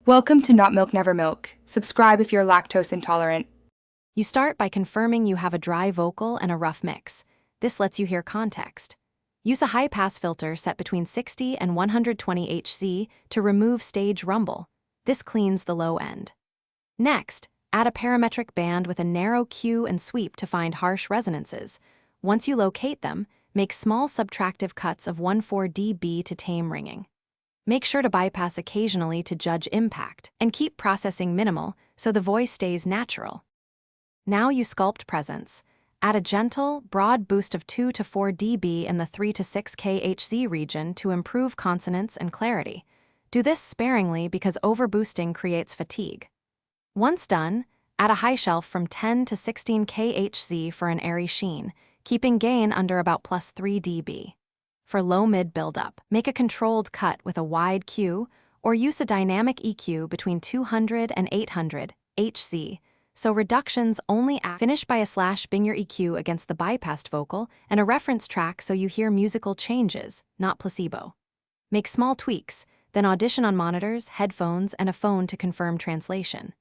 Welcome to Not Milk Never Milk. Subscribe if you're lactose intolerant. You start by confirming you have a dry vocal and a rough mix. This lets you hear context. Use a high-pass filter set between 60 and 120 Hz to remove stage rumble. This cleans the low end. Next, add a parametric band with a narrow cue and sweep to find harsh resonances. Once you locate them, make small subtractive cuts of 1/4 dB to tame ringing. Make sure to bypass occasionally to judge impact, and keep processing minimal so the voice stays natural. Now you sculpt presence. Add a gentle, broad boost of 2 to 4 dB in the 3 to 6 kHz region to improve consonance and clarity. Do this sparingly because overboosting creates fatigue. Once done, add a high shelf from 10 to 16 kHz for an airy sheen, keeping gain under about plus 3 dB. For low-mid buildup, make a controlled cut with a wide Q or use a dynamic EQ between 200 and 800 Hz, so reductions only finish by a bing your EQ against the bypassed vocal and a reference track so you hear musical changes, not placebo. Make small tweaks, then audition on monitors, headphones, and a phone to confirm translation.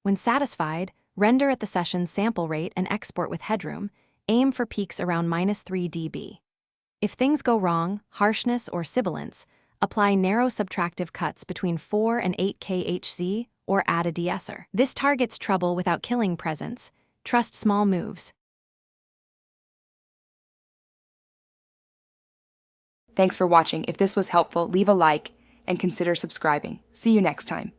When satisfied, render at the session's sample rate and export with headroom. Aim for peaks around -3 dB. If things go wrong, harshness or sibilance, apply narrow subtractive cuts between 4 and 8 kHz or add a de-esser. This targets trouble without killing presence. Trust small moves. Thanks for watching. If this was helpful, leave a like and consider subscribing. See you next time.